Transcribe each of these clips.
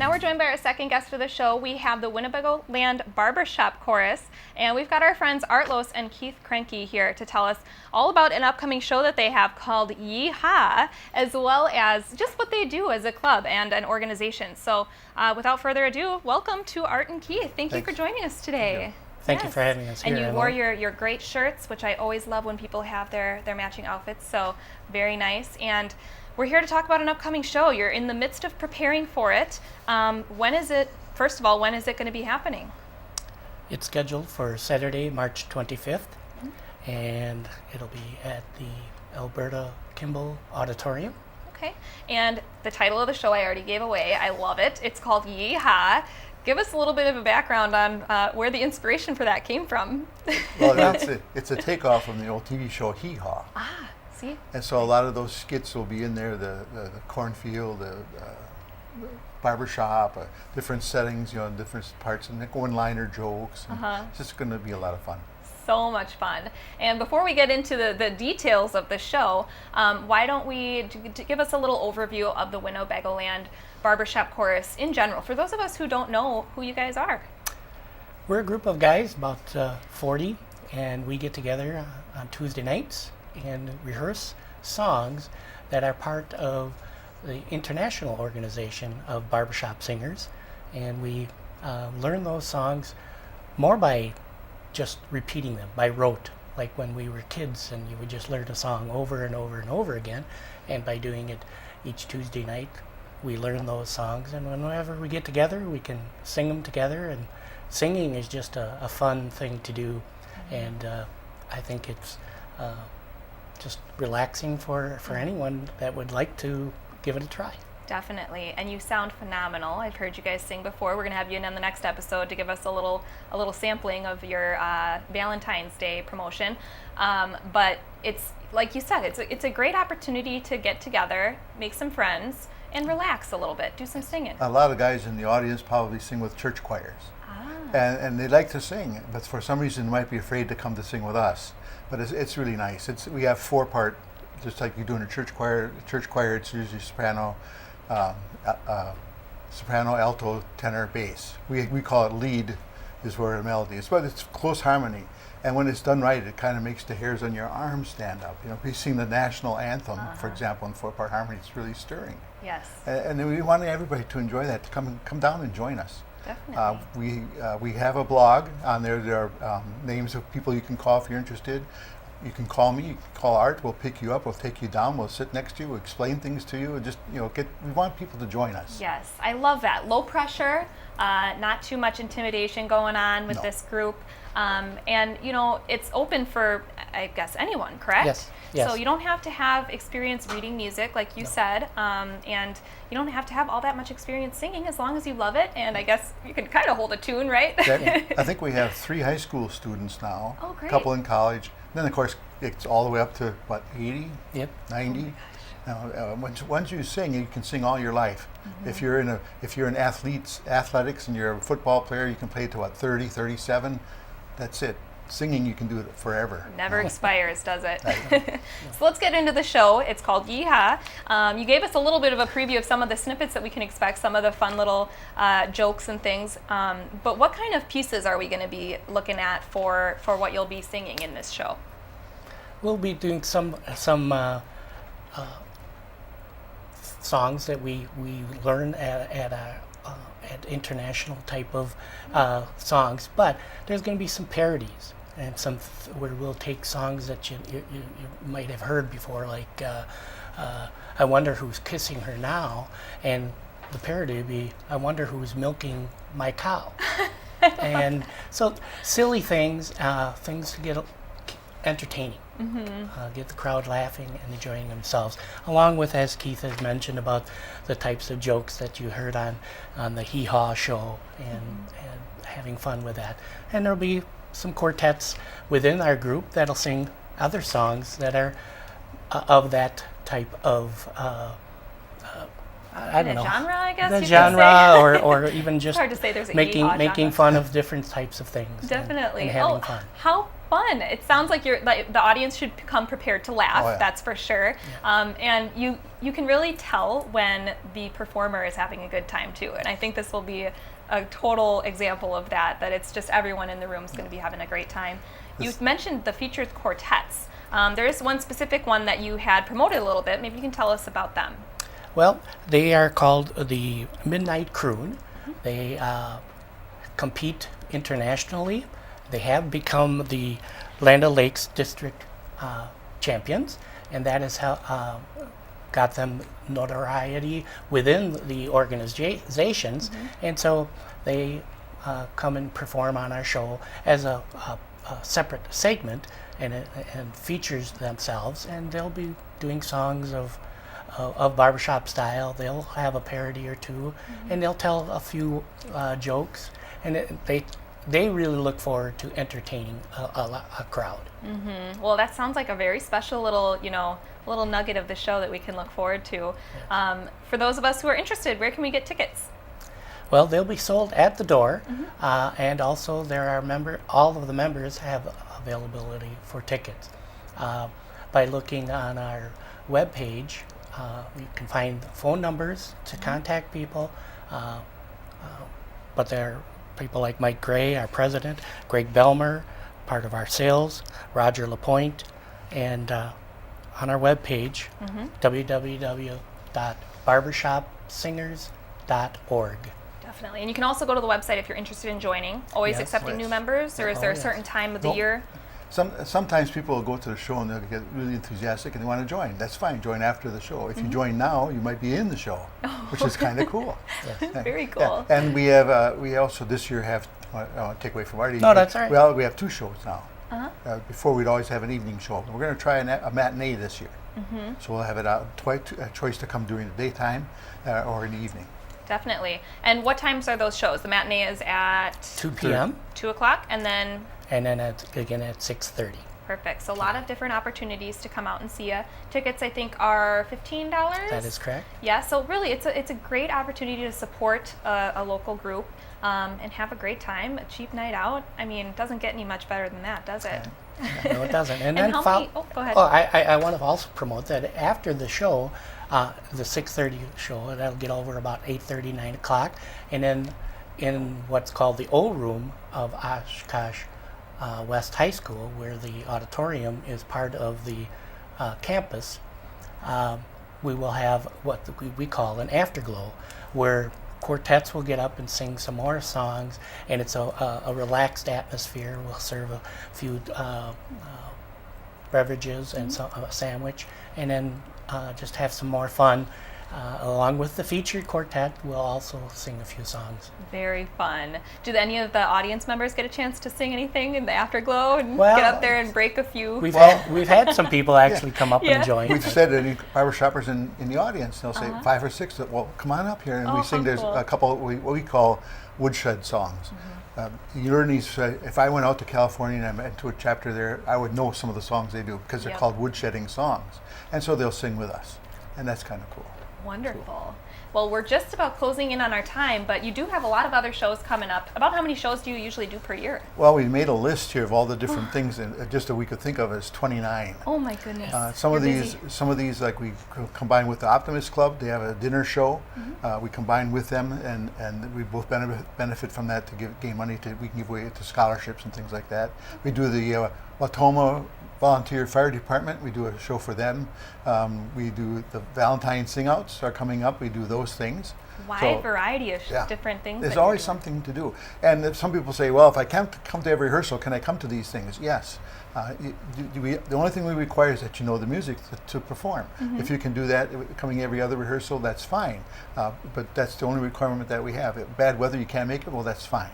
Now we're joined by our second guest of the show. We have the Winnebagoland Barbershop Chorus, and we've got our friends Artlos and Keith Krenke here to tell us all about an upcoming show that they have called Yeehaw, as well as just what they do as a club and an organization. So without further ado, welcome to Art and Keith. Thank you for joining us today. Thank you for having us here. And you wore your great shirts, which I always love when people have their matching outfits, so very nice. And we're here to talk about an upcoming show. You're in the midst of preparing for it. When is it going to be happening? It's scheduled for Saturday, March 25th, and it'll be at the Alberta Kimball Auditorium. Okay, and the title of the show I already gave away. I love it. It's called Yeehaw. Give us a little bit of a background on where the inspiration for that came from. Well, it's a takeoff from the old TV show Hee Haw. Ah, see? And so a lot of those skits will be in there, the cornfield, the barbershop, different settings, different parts, and one-liner jokes. It's just going to be a lot of fun. So much fun. And before we get into the details of the show, why don't we give us a little overview of the Winnebagoland Barbershop Chorus in general, for those of us who don't know who you guys are. We're a group of guys, about 40, and we get together on Tuesday nights and rehearse songs that are part of the international organization of barbershop singers. And we learn those songs more by just repeating them, by rote, like when we were kids and you would just learn a song over and over and over again. And by doing it each Tuesday night, we learn those songs, and whenever we get together, we can sing them together. And singing is just a fun thing to do, and I think it's just relaxing for anyone that would like to give it a try. Definitely, and you sound phenomenal. I've heard you guys sing before. We're going to have you in on the next episode to give us a little sampling of your Valentine's Day promotion. But it's like you said, it's a great opportunity to get together, make some friends, and relax a little bit, do some singing. A lot of guys in the audience probably sing with church choirs. And they like to sing, but for some reason they might be afraid to come to sing with us. But it's really nice. We have 4-part, just like you do in a church choir. Church choir, it's usually soprano, alto, tenor, bass. We call it lead, is where the melody is, but it's close harmony. And when it's done right, it kind of makes the hairs on your arms stand up. If you sing the national anthem, for example, in 4-part harmony, it's really stirring. Yes. And we want everybody to enjoy that, to come down and join us. Definitely. We have a blog on there. There are names of people you can call if you're interested. You can call me, you can call Art, we'll pick you up, we'll take you down, we'll sit next to you, we'll explain things to you, and just, we want people to join us. Yes, I love that. Low pressure, not too much intimidation going on with this group. And, it's open for, I guess, anyone, correct? Yes. So you don't have to have experience reading music, like you said, and you don't have to have all that much experience singing as long as you love it, and I guess you can kind of hold a tune, right? I think we have 3 high school students now, Oh, great. a couple in college. Then, of course, it's all the way up to, 80? Yep. 90? Now, once you sing, you can sing all your life. If you're in athletics and you're a football player, you can play to 30, 37. That's it. Singing, you can do it forever. Never expires, does it? So let's get into the show. It's called Yeehaw. You gave us a little bit of a preview of some of the snippets that we can expect, some of the fun little jokes and things. But what kind of pieces are we going to be looking at for what you'll be singing in this show? We'll be doing some songs that we learn at international type of songs, but there's going to be some parodies and some where we'll take songs that you might have heard before, like I Wonder Who's Kissing Her Now, and the parody would be I Wonder Who's Milking My Cow. And so silly things to get entertaining, get the crowd laughing and enjoying themselves, along with, as Keith has mentioned, about the types of jokes that you heard on the Hee Haw show, and having fun with that. And there'll be some quartets within our group that'll sing other songs that are of that type of I don't know, genre, I guess. The genre, or even just hard to say there's a making genre. fun of different types of things. Definitely. And having fun. fun. It sounds like the audience should come prepared to laugh. Oh, yeah. That's for sure. And you can really tell when the performer is having a good time too. And I think this will be a total example of that. That it's just everyone in the room is going to be having a great time. You mentioned the featured quartets. There is one specific one that you had promoted a little bit. Maybe you can tell us about them. Well, they are called the Midnight Croon. They compete internationally. They have become the Land O'Lakes District champions, and that has got them notoriety within the organizations. And so they come and perform on our show as a separate segment, and features themselves, and they'll be doing songs of barbershop style. They'll have a parody or two, and they'll tell a few jokes, and they really look forward to entertaining a crowd. Well, that sounds like a very special little nugget of the show that we can look forward to. For those of us who are interested, where can we get tickets? Well, they'll be sold at the door, and also there are all of the members have availability for tickets. By looking on our webpage, you can find phone numbers to contact people, but there are people like Mike Gray, our president, Greg Belmer, part of our sales, Roger LaPointe, and on our webpage, www.barbershopsingers.org. Definitely. And you can also go to the website if you're interested in joining. Always Yes. accepting new members, or is there a certain time of the No. year? Sometimes people will go to the show and they'll get really enthusiastic and they want to join. That's fine. Join after the show. If you join now, you might be in the show, which is kind of cool. Very cool. Yeah. And we also this year have take away from Artie. No, that's all right. Well, we have two shows now. Before we'd always have an evening show. We're going to try a matinee this year. So we'll have it out a choice to come during the daytime or in the evening. Definitely. And what times are those shows? The matinee is at 2 p.m. 2 o'clock, and then and then again at 6:30. perfect. So a lot of different opportunities to come out and see you. Tickets, I think, are $15. That is correct. Yeah. So really, it's a great opportunity to support a local group and have a great time. A cheap night out. I mean, it doesn't get any much better than that, does it? No, it doesn't. And And then how many? Oh, go ahead. Oh, I want to also promote that after the show, the 6:30 show, that'll get over about 8:30, 9 o'clock, and then in what's called the old room of Oshkosh West High School, where the auditorium is part of the campus, we will have what we call an afterglow, where quartets will get up and sing some more songs, and it's a relaxed atmosphere. We'll serve a few beverages and a sandwich, and then just have some more fun. Along with the featured quartet, we'll also sing a few songs. Very fun. Do any of the audience members get a chance to sing anything in the afterglow and Well, get up there and break a few? We've had some people actually come up Yeah. and join. We've said any barbershoppers in the audience, they'll say 5 or 6, well, come on up here. And Oh, we sing, how there's cool. a couple, what we call woodshed songs. You learn these, if I went out to California and I went to a chapter there, I would know some of the songs they do because they're Yep. called woodshedding songs. And so they'll sing with us. And that's kind of cool. Wonderful. Well, we're just about closing in on our time, but you do have a lot of other shows coming up. About how many shows do you usually do per year? Well, we made a list here of all the different things, and just that we could think of as 29. Oh my goodness. Some of You're these, busy. like we combine with the Optimist Club. They have a dinner show. We combine with them, and we both benefit from that to gain money. We can give away to scholarships and things like that. We do the Watoma Volunteer Fire Department. We do a show for them. We do the Valentine Sing-Outs are coming up. We do those things. Wide variety of Yeah. different things. There's that you're always doing. something to do. And if some people say, well, if I can't come to every rehearsal, can I come to these things? Yes. The only thing we require is that you know the music to perform. If you can do that coming every other rehearsal, that's fine. But that's the only requirement that we have. Bad weather, you can't make it, well, that's fine.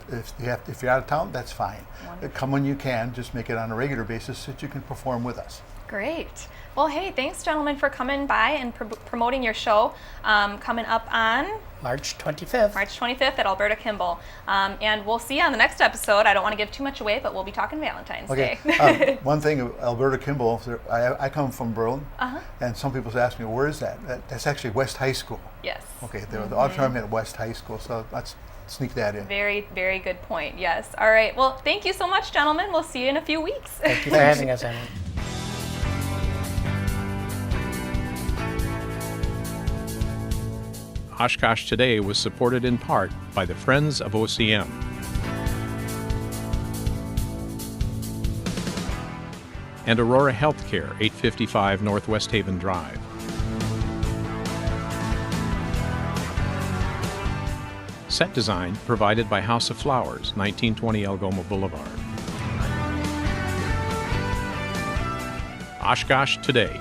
If you're out of town, that's fine. Come when you can, just make it on a regular basis so that you can perform with us. Great. Well, hey, thanks, gentlemen, for coming by and promoting your show coming up on March 25th. March 25th at Alberta Kimball. And we'll see you on the next episode. I don't want to give too much away, but we'll be talking Valentine's Okay. Day. One thing, Alberta Kimball, I come from Berlin, and some people ask me, where is that? That's actually West High School. Yes. Okay, the auditorium at West High School, so that's sneak that in. Very, very good point. Yes. All right. Well, thank you so much, gentlemen. We'll see you in a few weeks. Thank you for having us, Emily. Oshkosh Today was supported in part by the Friends of OCM. And Aurora Healthcare, 855 Northwest Haven Drive. Set design provided by House of Flowers, 1920 Algoma Boulevard. Oshkosh Today.